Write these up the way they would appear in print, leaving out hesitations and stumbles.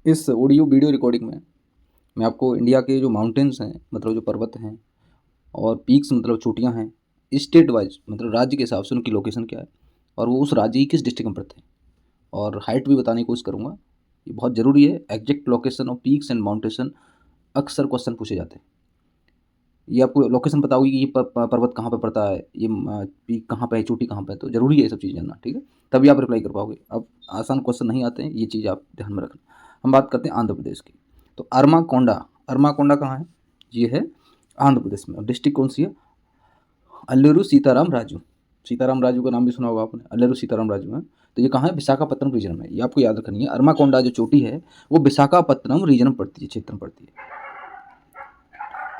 इस audio video recording में मैं आपको इंडिया के जो माउंटेन्स हैं, मतलब जो पर्वत हैं, और पीक्स मतलब चोटियाँ हैं, स्टेट वाइज मतलब राज्य के हिसाब से उनकी लोकेशन क्या है और वो उस राज्य की किस डिस्ट्रिक्ट में पड़ते हैं, और हाइट भी बताने की कोशिश करूँगा। ये बहुत ज़रूरी है। Exact location of peaks and mountains अक्सर क्वेश्चन पूछे जाते हैं। ये आपको लोकेशन पता होगी कि ये पर्वत कहाँ पे पड़ता है, ये पीक कहाँ पे है, चोटी कहाँ पे है, तो ज़रूरी है ये सब चीज़ जानना, ठीक है? तभी आप रिप्लाई कर पाओगे। अब आसान क्वेश्चन नहीं आते हैं, ये चीज़ आप ध्यान में रखना। हम बात करते हैं आंध्र प्रदेश की। तो अरमाकोंडा कहाँ है? ये है आंध्र प्रदेश में। और डिस्ट्रिक्ट कौन सी है? अल्लूरू सीताराम राजू। सीताराम राजू का नाम भी सुना होगा आपने, अल्लूरू सीताराम राजू है। तो ये कहाँ है? विशाखापत्तनम रीजन में। ये आपको याद रखनी है। अरमाकोंडा जो चोटी है वो विशाखापत्तनम रीजन में पड़ती है, क्षेत्र में पड़ती है।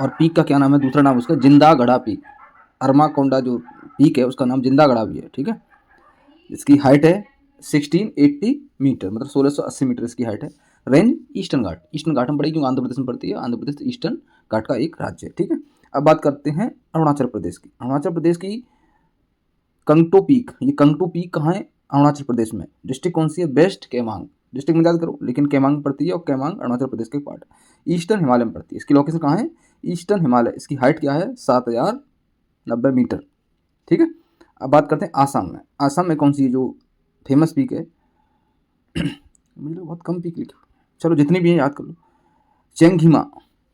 और पीक का क्या नाम है? दूसरा नाम उसका जिंदागढ़ा पीक। अरमाकोंडा जो पीक है उसका नाम जिंदागढ़ा भी है, ठीक है? इसकी हाइट है 1680 मीटर, मतलब 1680 मीटर इसकी हाइट है। रेंज ईस्टर्न घाट में पड़ेगी क्योंकि आंध्र प्रदेश में पड़ती है। आंध्र प्रदेश ईस्टर्न घाट का एक राज्य है, ठीक है? अब बात करते हैं अरुणाचल प्रदेश की। अरुणाचल प्रदेश की कंगटो पीक। ये कंगटो पीक कहाँ है? अरुणाचल प्रदेश में। डिस्ट्रिक्ट कौन सी है? वेस्ट केमांग। डिस्ट्रिक्ट में याद करो, लेकिन केमांग पड़ती है और केमांग अरुणाचल प्रदेश का एक पार्ट है। ईस्टर्न हिमालय में पड़ती है। इसकी लोकेशन कहाँ है? ईस्टर्न हिमालय। इसकी हाइट क्या है? 7090 मीटर, ठीक है? अब बात करते हैं आसाम में। आसाम में कौन सी जो फेमस पीक है मुझे बहुत कम पीक लिखे, चलो जितनी भी हैं याद कर लो। चेंगहिमा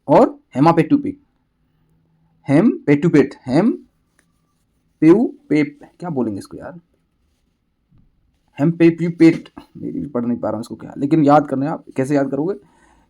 और हेमापेटू पीक। हेम पेऊ पेप, क्या बोलेंगे इसको यार? हेम्पेप्यूपेट, मेरी भी पढ़ नहीं पा रहा हूँ इसको क्या, लेकिन याद करना है आप। कैसे याद करोगे?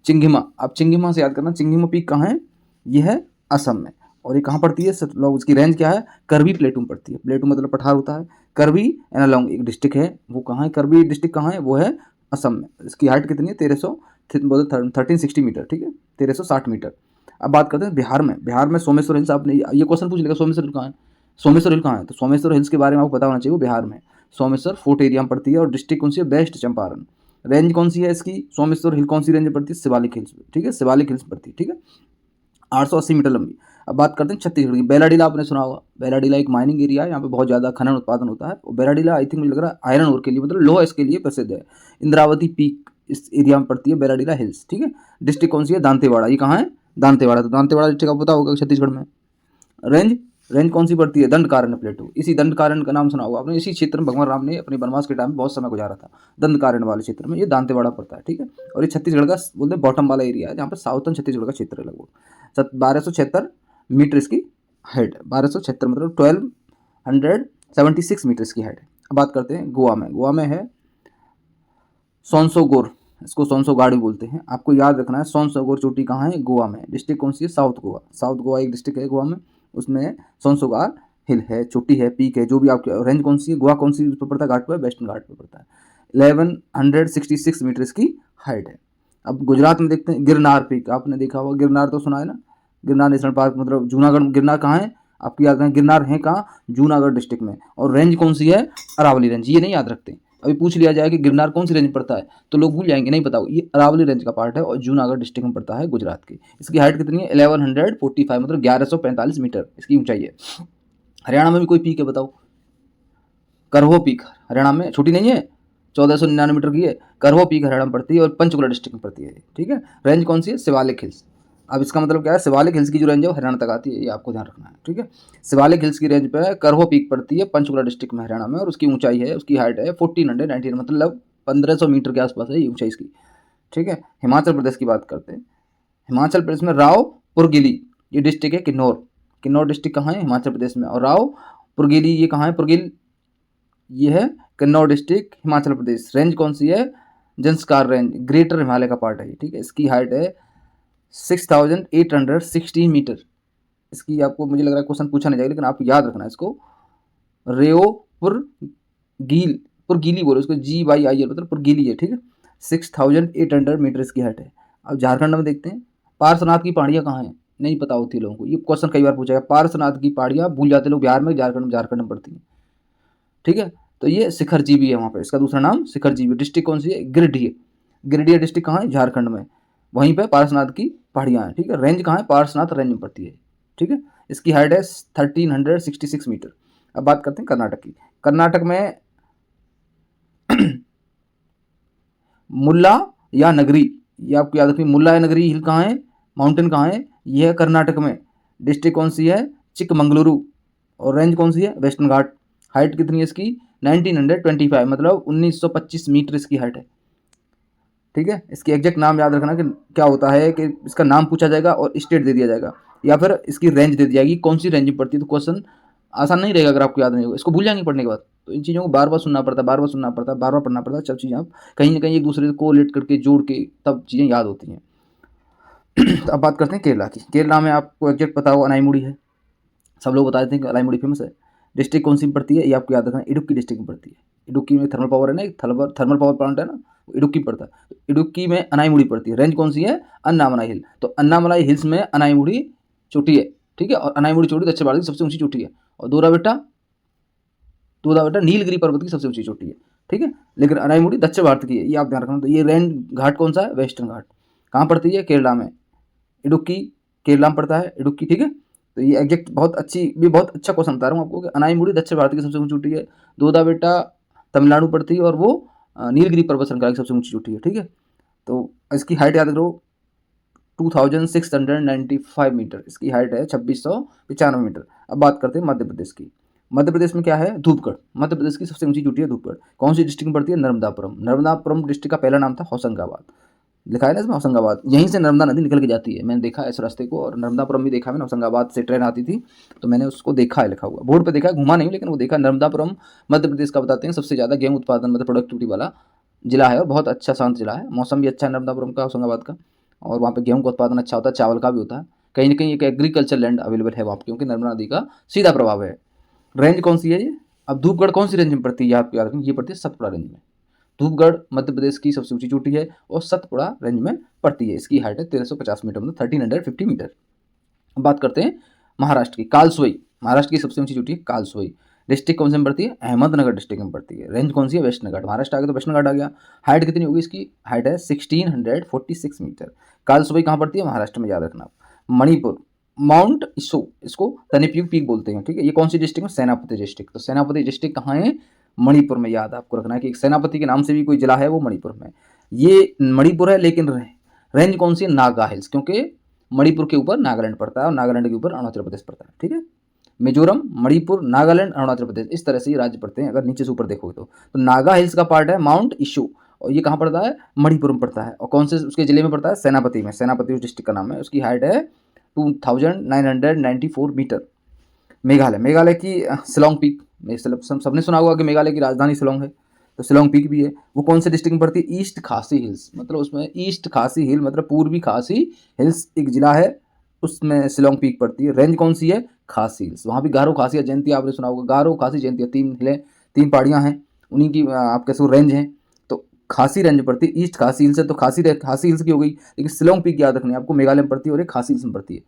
चिंगिमा। आप चिंगिमा से याद करना। चिंगिमा पीक कहाँ है? ये है असम में। और ये कहाँ पड़ती है? उसकी रेंज क्या है? करबी प्लेटू में पड़ती है। प्लेटू मतलब पठार होता है। करबी एनालॉन्ग एक डिस्ट्रिक्ट है, वो कहाँ है? करबी डिस्ट्रिक्ट कहाँ है? वो है असम में। इसकी हाइट कितनी है? 1360 मीटर, ठीक है? 1360 मीटर। अब बात करते हैं बिहार में। बिहार में सोमेश्वर हिल्स। आपने ये क्वेश्चन पूछ लेगा, सोमेश्वर हिल कहाँ है? सोमेश्वर हिल कहाँ है? तो सोमेश्वर हिल्स के बारे में आपको पता होना चाहिए। वो बिहार में सोमेश्वर फोर्ट एरिया में पड़ती है। और डिस्ट्रिक्ट कौन सी है? वेस्ट चंपारण। रेंज कौन सी है इसकी? सोमेश्वर हिल कौन सी रेंज में पड़ती है? शिवालिक हिल्स, ठीक है? शिवालिक हिल्स पड़ती है, ठीक है? 880 मीटर लंबी। अब बात करते हैं छत्तीसगढ़ की। बेलाडीला आपने सुना होगा। बेलाडीला एक माइनिंग एरिया है, यहाँ पे बहुत ज़्यादा खनन उत्पादन होता है। और बेलाडीला आई थिंक मुझे लग रहा है आयरन ओर के लिए, मतलब लोहा इसके लिए प्रसिद्ध है। इंद्रावती पीक इस एरिया में पड़ती है, बेलाडीला हिल्स, ठीक है? डिस्ट्रिक्ट कौन सी है? दांतेवाड़ा। ये कहाँ है? दांतेवाड़ा। तो दांतेवाड़ा डिस्ट्रिक्ट आपको पता होगा छत्तीसगढ़ में। रेंज रेंज कौन सी पड़ती है? दंडकारण्य प्लेटू। इसी दंडकारण्य का नाम सुना होगा आपने। इसी क्षेत्र में भगवान राम ने अपने वनवास के टाइम बहुत समय गुजारा था। दंडकारण्य वाले क्षेत्र में ये दांतेवाड़ा पड़ता है, ठीक है? और ये छत्तीसगढ़ का बोलते हैं बॉटम वाला एरिया है, जहाँ पर साउथर्न छत्तीसगढ़ का क्षेत्र है। लगभग 1276 मीटर इसकी हाइट है। 1276 मतलब 1276 मीटर इसकी हाइट है। अब बात करते हैं गोवा में। गोवा में है सोनसोगोर। इसको सोनसोगाड़ भी बोलते हैं। आपको याद रखना है सोनसोगोर चोटी कहाँ है? गोवा में। डिस्ट्रिक्ट कौन सी है? साउथ गोवा। साउथ गोवा एक डिस्ट्रिक्ट है गोवा में, उसमें सोनसोगार हिल है, चोटी है, पीक है, जो भी आपकी रेंज कौन सी है? गोवा कौन सी पर पड़ता है? घाट पर? वेस्टर्न घाट पर पड़ता है। 1166 मीटर इसकी हाइट है। अब गुजरात में देखते हैं गिरनार पीक। आपने देखा होगा, गिरनार तो सुना है ना? गिरनार नेशनल पार्क, मतलब जूनागढ़। गिरनार कहाँ है? आपकी याद रखना, गिरनार है कहाँ? जूनागढ़ डिस्ट्रिक्ट में। और रेंज कौन सी है? अरावली रेंज। ये नहीं याद रखते। अभी पूछ लिया जाए कि गिरनार कौन सी रेंज में पड़ता है, तो लोग भूल जाएंगे, नहीं पता। ये अरावली रेंज का पार्ट है और जूनागढ़ डिस्ट्रिक्ट में पड़ता है, गुजरात की। इसकी हाइट कितनी है? 1145, मतलब 1145 मीटर इसकी ऊंचाई है। हरियाणा में भी कोई पीक है बताओ? करहो पीक हरियाणा में, छोटी नहीं है, 1499 मीटर की है। करहो पीक हरियाणा में पड़ती है और पंचकुला डिस्ट्रिक्ट में पड़ती है, ठीक है? रेंज कौन सी है? शिवालिक हिल्स। अब इसका मतलब क्या है? शिवालिक हिल्स की जो रेंज है वो हरियाणा तक आती है, ये आपको ध्यान रखना है, ठीक है? शिवालिक हिल्स की रेंज पे करहो पीक पड़ती है पंचकुला डिस्ट्रिक्ट में, हरियाणा में। और उसकी ऊंचाई है, उसकी हाइट है 1490, मतलब 1500 मीटर के आसपास है ये ऊंचाई इसकी, ठीक है? हिमाचल प्रदेश की बात करते हैं। हिमाचल प्रदेश में रावपुरगिली ये डिस्ट्रिक्ट है। किन्नौर। किन्नौर डिस्ट्रिक्ट कहाँ है? हिमाचल प्रदेश में। और रावपुरगिली ये कहाँ है? पुरगिल ये है किन्नौर डिस्ट्रिक्ट, हिमाचल प्रदेश। रेंज कौन सी है? जंस्कार रेंज, ग्रेटर हिमालय का पार्ट है ये, ठीक है? इसकी हाइट है 6816 मीटर। इसकी आपको मुझे लग रहा है क्वेश्चन पूछा नहीं जाएगा, लेकिन आप याद रखना इसको। रेओपुरगील, पुरगीली बोलो इसको, GYIL मतलब पुरगीली है, ठीक है? 6800 मीटर इसकी हाइट है। अब झारखंड में देखते हैं। पार्श्वनाथ की पहाड़ियाँ कहाँ हैं? नहीं पता होती लोगों को, ये क्वेश्चन कई बार पूछा गया। पार्श्वनाथ की पहाड़ियाँ भूल जाते लोग, बिहार में, झारखंड में पड़ती हैं, ठीक है? तो ये शिखर जीबी है वहाँ पे, इसका दूसरा नाम शिखर जीबी। डिस्ट्रिक्ट कौन सी है? गिरिडीह। गिरिडीह डिस्ट्रिक्ट कहाँ है? झारखंड में। वहीं पे पार्श्वनाथ की पहाड़ियाँ हैं, ठीक है? रेंज कहाँ है? पार्श्वनाथ रेंज में पड़ती है, ठीक है? इसकी हाइट है 1366 मीटर। अब बात करते हैं कर्नाटक की। कर्नाटक में मुल्ला या नगरी ये आपको याद रखनी। मुल्लानगिरी हिल कहाँ है, माउंटेन कहाँ है, ये है कर्नाटक में। डिस्ट्रिक्ट कौन सी है, चिकमंगलुरु। और रेंज कौन सी है, वेस्टर्न घाट। हाइट कितनी है इसकी, 1925, मतलब 1925 मीटर इसकी हाइट है। ठीक है, इसकी एग्जैक्ट नाम याद रखना कि क्या होता है कि इसका नाम पूछा जाएगा और स्टेट दे दिया जाएगा, या फिर इसकी रेंज दे दी जाएगी कौन सी रेंज में पड़ती है। तो क्वेश्चन आसान नहीं रहेगा अगर आपको याद नहीं होगा, इसको भूल जाएंगे पढ़ने के बाद। तो इन चीज़ों को बार बार सुनना पड़ता है, बार बार सुनना पड़ता है, बार बार पढ़ना पड़ता है, सब चीज़ें आप कहीं ना कहीं एक दूसरे को लेट करके जोड़ के तब चीज़ें याद होती हैं। तो अब बात करते हैं केरला की। केरला में आपको एग्जैक्ट पता हो, अनाईमुड़ी है, सब लोग बता देते हैं कि अनाईमुड़ी फेमस है। डिस्ट्रिक्ट कौन सी में पड़ती है, ये आपको याद रखना, इडुक्की डिस्ट्रिक्ट में पड़ती है। इडुक्की में थर्मल पावर है ना, एक थर्मल पावर प्लांट है ना, इडुक्की पड़ता है। तो इडुक्की में अनाईमुड़ी पड़ती है। रेंज कौन सी है, अन्नामलाई हिल। तो अन्नामलाई हिल्स में अनाईमुड़ी चोटी है। ठीक है, और अनाईमुड़ी चोटी दक्षिण भारत की सबसे ऊंची चोटी है। और दोराबेटा नीलगिरी पर्वत की सबसे ऊंची चोटी है। ठीक है, लेकिन अनाईमुड़ी दक्षिण भारत की है, ये आप ध्यान रखना। तो ये रेंज घाट कौन सा है, वेस्टर्न घाट। कहाँ पड़ती है, केरला में। इडुक्की केरला में पड़ता है, इडुक्की। ठीक है, तो ये एग्जैक्ट बहुत अच्छा क्वेश्चन बता रहा हूँ आपको कि अनाईमुड़ी दक्षिण भारत की सबसे ऊंची चोटी है। दोराबेटा तमिलनाडु पड़ती है, और वो नीलगिरी पर्वत श्रृंखला की सबसे ऊंची चोटी है। ठीक है, तो इसकी हाइट याद करो, 2695 मीटर इसकी हाइट है, 2695 मीटर। अब बात करते हैं मध्य प्रदेश की। मध्य प्रदेश में क्या है, धूपगढ़। मध्य प्रदेश की सबसे ऊंची चोटी है धूपगढ़। कौन सी डिस्ट्रिक्ट में पड़ती है, नर्मदापुरम। नर्मदापुरम डिस्ट्रिक्ट का पहला नाम था होशंगाबाद, लिखा है ना इसमें होशंगाबाद। यहीं से नर्मदा नदी निकल के जाती है, मैंने देखा है इस रास्ते को। और नर्मदापुरम भी देखा मैंने, होशंगाबाद से ट्रेन आती थी तो मैंने उसको देखा है, लिखा हुआ बोर्ड पे देखा है, घुमा नहीं लेकिन वो देखा। नर्मदापुरम मध्य प्रदेश का बताते हैं सबसे ज़्यादा गेहूं उत्पादन मतलब प्रोडक्टिविटी वाला जिला है, और बहुत अच्छा शांत जिला है। मौसम भी अच्छा है नर्मदापुरम का, होशंगाबाद का, और वहाँ पे गेहूं का उत्पादन अच्छा होता है, चावल का भी होता है। कहीं ना कहीं एक एग्रीकल्चर लैंड अवेलेबल है वहाँ पे, क्योंकि नर्मदा नदी का सीधा प्रभाव है। रेंज कौन सी है ये, अब धूपगढ़ कौन सी रेंज में पड़ती है, याद रखें, ये पड़ती है सतपुड़ा रेंज में। धूपगढ़ मध्य प्रदेश की सबसे ऊंची चोटी है और सतपुड़ा रेंज में पड़ती है। इसकी हाइट है 1350 मीटर, मतलब 1350 मीटर। अब बात करते हैं महाराष्ट्र की, कालसोई। महाराष्ट्र की सबसे ऊंची चोटी है कालसोई। डिस्ट्रिक्ट कौन से में पड़ती है, अहमदनगर डिस्ट्रिक्ट में पड़ती है। रेंज कौन सी है, वेस्टर्न घाट। महाराष्ट्र आ गया तो वेस्टर्न घाट आ गया। हाइट कितनी होगी इसकी, हाइट है 1646 मीटर। कालसोई कहाँ पड़ती है, महाराष्ट्र में, याद रखना। मणिपुर, माउंट इसो, इसको तनिप्यू पीक बोलते हैं। ठीक है, ये कौन सी डिस्ट्रिक्ट में, सेनापति डिस्ट्रिक्ट। तो सेनापति डिस्ट्रिक्ट कहाँ है, मणिपुर में। याद आपको रखना है कि सेनापति के नाम से भी कोई जिला है, वो मणिपुर में। ये मणिपुर है, लेकिन रेंज कौन सी है, नागा हिल्स, क्योंकि मणिपुर के ऊपर नागालैंड पड़ता है और नागालैंड के ऊपर अरुणाचल प्रदेश पड़ता है। ठीक है, मिजोरम, मणिपुर, नागालैंड, अरुणाचल प्रदेश, इस तरह से ये राज्य पड़ते हैं अगर नीचे से ऊपर देखोगे तो नागा हिल्स का पार्ट है माउंट इशू, और ये कहाँ पड़ता है, मणिपुर में पड़ता है। और कौन से उसके जिले में पड़ता है, सेनापति में। सेनापति उस डिस्ट्रिक्ट का नाम है। उसकी हाइट है 2994 मीटर। मेघालय की शिलोंग पीक, सबने सुना होगा कि मेघालय की राजधानी शिलोंग है, तो शिलोंग पीक भी है। वो कौन से डिस्ट्रिक्ट में पड़ती है, ईस्ट खासी हिल्स, मतलब उसमें ईस्ट खासी हिल मतलब पूर्वी खासी हिल्स एक जिला है, उसमें शिलोंग पीक पड़ती है। रेंज कौन सी है, खासी हिल्स। वहाँ भी गारो खासी या जयंती आपने सुना होगा, गारो खासी जयंती, 3 हिलें, 3 पहाड़ियाँ हैं, उन्हीं की आप कैसे रेंज हैं। तो खासी रेंज पड़ती है, ईस्ट खासी हिल्स है, तो खासी हिल्स की हो गई। लेकिन शिलोंग पीक याद रखनी है आपको, मेघालय में पड़ती है और एक खासी हिल्स में पड़ती है।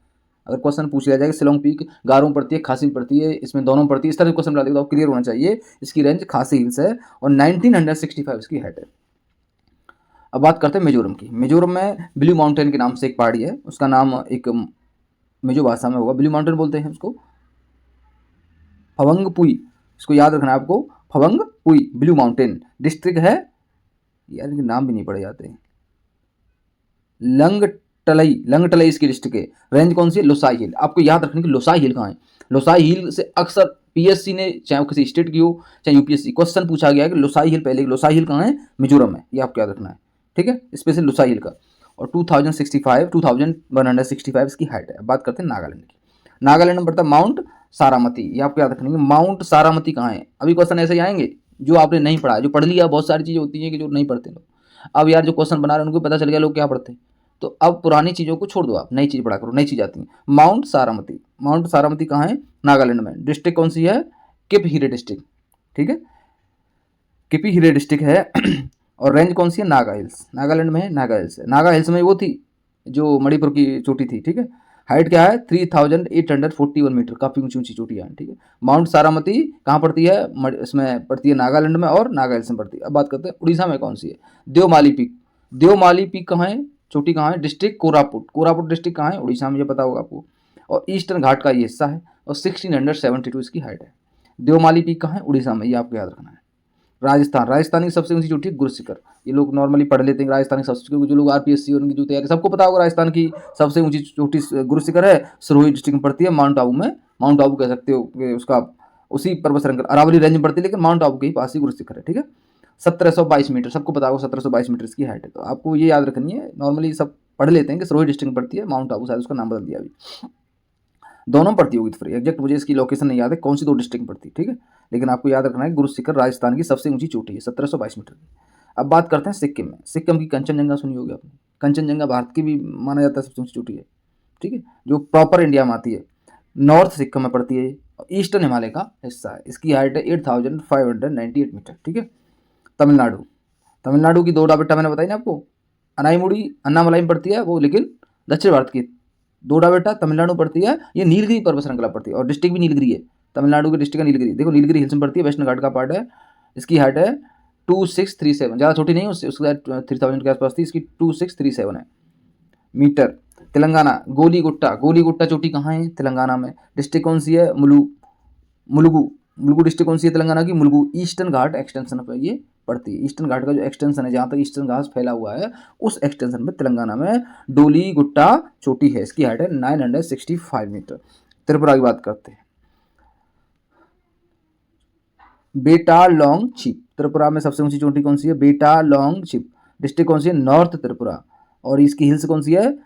अगर क्वेश्चन पूछ लिया जाए कि शिलोंग पीक गारो में पड़ती है, खासी में पड़ती है, इसमें दोनों में पड़ती है, इस तरह से क्वेश्चन ला देगा तो क्लियर होना चाहिए। इसकी रेंज खासी हिल्स है और 1965 इसकी हाइट है। अब बात करते हैं मिजोरम की। मिजोरम में ब्लू माउंटेन के नाम से एक पहाड़ी है, उसका नाम एक मिजो भाषा में होगा, ब्लू माउंटेन बोलते हैं उसको, फवंगपुई। इसको याद रखना है आपको, फवंगपुई ब्लू माउंटेन। डिस्ट्रिक्ट है, यार इनके नाम भी नहीं पढ़े जाते हैं, लंगटलई इसकी डिस्ट्रिक्ट है। रेंज कौन सी है, लोसाई हिल। आपको याद रखने की लोसाई हिल कहाँ है। लोसाई हिल से अक्सर पीएससी ने, चाहे किसी स्टेट की हो चाहे यूपीएससी, क्वेश्चन पूछा गया है कि लोसाई हिल पहले, लोसाई हिल कहाँ है, मिजोरम में, ये आपको याद रखना है। ठीक है, स्पेशल लोसाई हिल का। और 2165 इसकी हाइट है। बात करते हैं नागालैंड की। नागालैंड में पड़ता है माउंट सारामती, ये आपको याद रखनी है। माउंट सारामती कहाँ है, अभी क्वेश्चन ऐसे ही आएंगे जो आपने नहीं पढ़ा, जो पढ़ लिया, बहुत सारी चीज़ें होती हैं कि जो नहीं पढ़ते लोग। अब यार जो क्वेश्चन बना रहे हैं उनको पता चल गया लोग क्या पढ़ते हैं, तो अब पुरानी चीज़ों को छोड़ दो, आप नई चीज़ पढ़ा करो, नई चीज़ आती है। माउंट सारामती कहाँ है, नागालैंड में। डिस्ट्रिक्ट कौन सी है, किपहिरे डिस्ट्रिक्ट। ठीक है, किपहिरे डिस्ट्रिक्ट है। और रेंज कौन सी है, नागा हिल्स, नागालैंड में है, नागा हिल्स है। नागा हिल्स में वो थी जो मणिपुर की चोटी थी। ठीक है, हाइट क्या है, 3841 मीटर, काफ़ी ऊंची ऊंची चोटियाँ हैं। ठीक है, माउंट सारामती कहाँ पड़ती है, इसमें पड़ती है नागालैंड में और नागा हिल्स में पड़ती है। अब बात करते हैं उड़ीसा में कौन सी है, देवमाली पीक कहाँ है, चोटी कहाँ है, डिस्ट्रिक्ट कोरापुट डिस्ट्रिक्ट कहाँ है, उड़ीसा में, ये पता होगा आपको। और ईस्टर्न घाट का ये हिस्सा है और 1672 इसकी हाइट है। देवमाली पीक कहाँ है, उड़ीसा में, ये आपको याद रखना है। राजस्थान की सबसे ऊंची चोटी है गुरशिखर। ये लोग नॉर्मली पढ़ लेते हैं राजस्थान की सबसे, क्योंकि जो लोग आरपीएससी और उनकी जो तैयारी, सबको पता होगा राजस्थान की सबसे ऊंची चोटी गुरशिखर है, सिरोही डिस्ट्रिक्ट में पड़ती है, माउंट आबू में। माउंट आबू कह सकते हो कि उसका उसी पर्वत श्रृंखला अरावली रेंज में पड़ती है, लेकिन माउंट आबू के ही पास ही गुरशिखर है। ठीक है, 1722 मीटर, सबको पता होगा 1722 मीटर इसकी हाइट है। तो आपको ये याद रखनी है, नॉर्मली सब पढ़ लेते हैं कि सिरोही डिस्ट्रिक्ट में पड़ती है, माउंट आबू शायद उसका नाम बदल दिया अभी। दोनों पड़ती होगी तो फिर एग्जैक्ट मुझे इसकी लोकेशन नहीं याद है कौन सी दो डिस्ट्रिक्ट में पड़ती है। ठीक है, लेकिन आपको याद रखना है गुरशिखर राजस्थान की सबसे ऊंची चोटी है, 1722 मीटर की। अब बात करते हैं सिक्किम में। सिक्किम की कंचनजंगा सुनी होगी आपने। कंचनजंगा भारत की भी माना जाता है सबसे ऊंची चोटी है। ठीक है, जो प्रॉपर इंडिया में आती है, नॉर्थ सिक्किम में पड़ती है, ईस्टर्न हिमालय का हिस्सा है। इसकी हाइट है 8598 मीटर। ठीक है, तमिलनाडु। तमिलनाडु की 2 बेटा मैंने बताई ना आपको, अनाईमुड़ी अन्नामलाई में पड़ती है वो, लेकिन दक्षिण भारत की 2 बेटा तमिलनाडु पड़ती है। ये नीलगिरी पर्वत श्रृंखला पड़ती है और डिस्ट्रिक्ट भी नीलगिरी है। तमिलनाडु की डिस्ट्रिक्ट है नीलगिरी। देखो नीलगिरी हिल्स में पड़ती है, वेस्टर्न घाट का पार्ट है। इसकी हाइट है 2637, ज़्यादा छोटी नहीं है, उसके 3000 के आसपास थी, इसकी 2637 है मीटर। तेलंगाना, गोलीगुट्टा। गोलीगुट्टा चोटी कहाँ है? तेलंगाना में। डिस्ट्रिक्ट कौन सी है? मुलुगु। मुलुगु डिस्ट्रिक्ट कौन सी है तेलंगाना की? मुलुगु। ईस्टर्न घाट एक्सटेंशन पर ये पड़ती है। ईस्टर्न घाट का जो एक्सटेंशन है, जहाँ तक ईस्टर्न घाट फैला हुआ है, उस एक्सटेंशन में तेलंगाना में डोली गुट्टा चोटी है। इसकी हाइट है 965 मीटर। त्रिपुरा की बात करते हैं, बेटा लॉन्ग छिप। त्रिपुरा में सबसे ऊंची चोटी कौन सी है? बेटा लॉन्ग छिप। डिस्ट्रिक्ट कौन सी है? नॉर्थ त्रिपुरा। और इसकी हिल्स कौन सी है?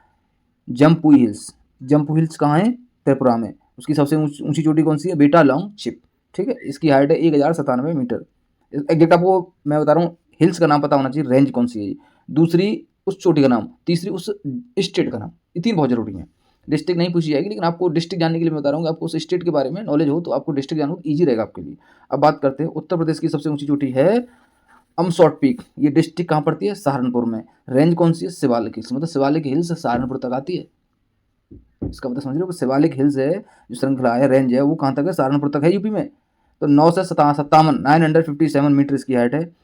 जम्पुई हिल्स। जम्पू हिल्स कहाँ है? त्रिपुरा में। उसकी सबसे ऊंची चोटी कौन सी है? बेटा लॉन्ग छिप। ठीक है, इसकी हाइट है 1097 मीटर। एग्जैक्ट आपको मैं बता रहा हूँ, हिल्स का नाम पता होना चाहिए, रेंज कौन सी है, दूसरी उस चोटी का नाम, तीसरी उस स्टेट का नाम। ये 3 बहुत जरूरी है। डिस्ट्रिक्ट नहीं पूछी जाएगी, लेकिन आपको डिस्ट्रिक्ट जानने के लिए मैं बता रहा हूँ, आपको उस स्टेट के बारे में नॉलेज हो तो आपको डिस्ट्रिक्ट जानना ईजी रहेगा आपके लिए। अब बात करते हैं उत्तर प्रदेश की सबसे ऊंची चोटी है अमसौट पीक। ये डिस्ट्रिक्ट कहाँ पड़ती है? सहारनपुर में। रेंज कौन सी है? शिवालिक हिल्स। मतलब शिवालिक हिल्स सहारनपुर तक आती है। इसका मतलब समझ लो कि शिवालिक हिल्स है, जो श्रृंखला है, रेंज है, वो कहाँ तक है? सहारनपुर तक है, यूपी में। तो 957 मीटर इसकी हाइट है।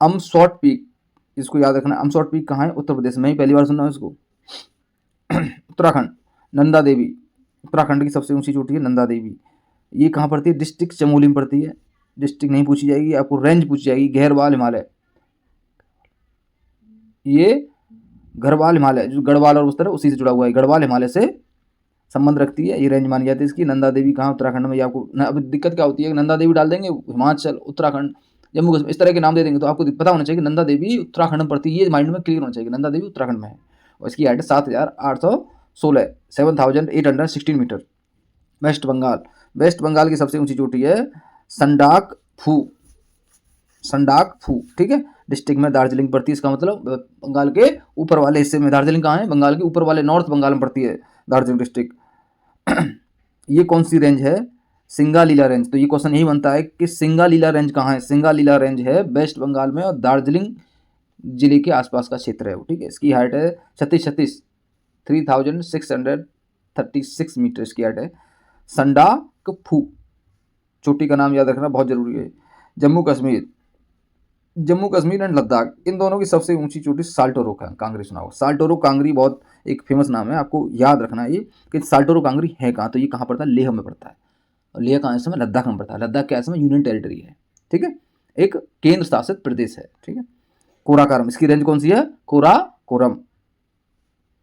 अमसौट पीक, इसको याद रखना। अमसौट पीक कहाँ है? उत्तर प्रदेश में ही, पहली बार सुनना है इसको। उत्तराखंड, नंदा देवी। उत्तराखंड की सबसे ऊंची चोटी है नंदा देवी। ये कहाँ पड़ती है? डिस्ट्रिक्ट चमोली में पड़ती है। डिस्ट्रिक्ट नहीं पूछी जाएगी, आपको रेंज पूछी जाएगी। गहरवाल हिमालय, ये गढ़वाल हिमालय, जो गढ़वाल और उस तरह उसी से जुड़ा हुआ है, गढ़वाल हिमालय से संबंध रखती है, ये रेंज मानी जाती है इसकी। नंदा देवी कहाँ? उत्तराखंड में। ये आपको अब दिक्कत क्या होती है, नंदा देवी डाल देंगे हिमाचल, उत्तराखंड, जम्मू कश्मीर, इस तरह के नाम दे देंगे, तो आपको पता होना चाहिए कि नंदा देवी उत्तराखंड में पड़ती है। ये माइंड में क्लियर होना चाहिए कि नंदा देवी उत्तराखंड में है। और इसकी हाइट 7816, 7816 मीटर। वेस्ट बंगाल। वेस्ट बंगाल की सबसे ऊंची चोटी है संडाकफू। संडाकफू, ठीक है, डिस्ट्रिक्ट में दार्जिलिंग पड़ती है। इसका मतलब बंगाल के ऊपर वाले हिस्से में। दार्जिलिंग कहाँ है? बंगाल के ऊपर वाले नॉर्थ बंगाल में पड़ती है दार्जिलिंग डिस्ट्रिक्ट। ये कौन सी रेंज है? सिंगालीला रेंज। तो ये क्वेश्चन यही बनता है कि सिंगालीला रेंज कहाँ है? सिंगालीला रेंज है वेस्ट बंगाल में, और दार्जिलिंग जिले के आसपास का क्षेत्र है वो। ठीक है, इसकी हाइट है 3636 मीटर इसकी हाइट है। संडाकफू चोटी का नाम याद रखना बहुत जरूरी है। जम्मू कश्मीर। जम्मू कश्मीर एंड लद्दाख, इन दोनों की सबसे ऊंची चोटी साल्टोरो कांगरी सुना हो। साल्टोरो कांगरी बहुत एक फेमस नाम है, आपको याद रखना है ये कि साल्टोरो कांगरी है कहाँ। तो ये कहाँ पड़ता है? लेह में पड़ता है। और लेह कहाँ इस समय? लद्दाख में पड़ता है। लद्दाख क्या इस समय यूनियन टेरिटरी है। ठीक है, एक केंद्र शासित प्रदेश है। ठीक है, कोराकोरम, इसकी रेंज कौन सी है? कोराकोरम।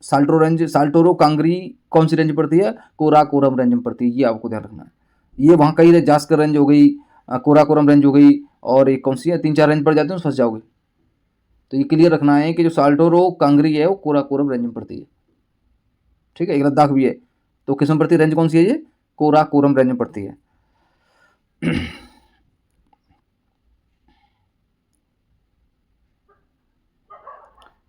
साल्टोरो कांगरी कौन सी रेंज पड़ती है? कोराकोरम रेंज में पड़ती है, ये आपको ध्यान रखना है। ये वहाँ कई जास्कर रेंज हो गई, कोराकोरम रेंज हो गई, और एक कौन सी है, 3-4 रेंज पड़ जाते हैं, फंस जाओगे। तो ये क्लियर रखना है कि जो साल्टोरो कांगरी है वो कोराकोरम रेंज में पड़ती है। ठीक है, एक लद्दाख भी है, तो किस में पड़ती है? रेंज कौन सी है? ये कोराकोरम रेंज में पड़ती है।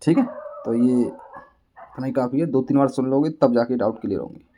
ठीक है, तो ये इतना ही काफ़ी है। 2-3 बार सुन लोगे तब जाके डाउट क्लियर होंगे।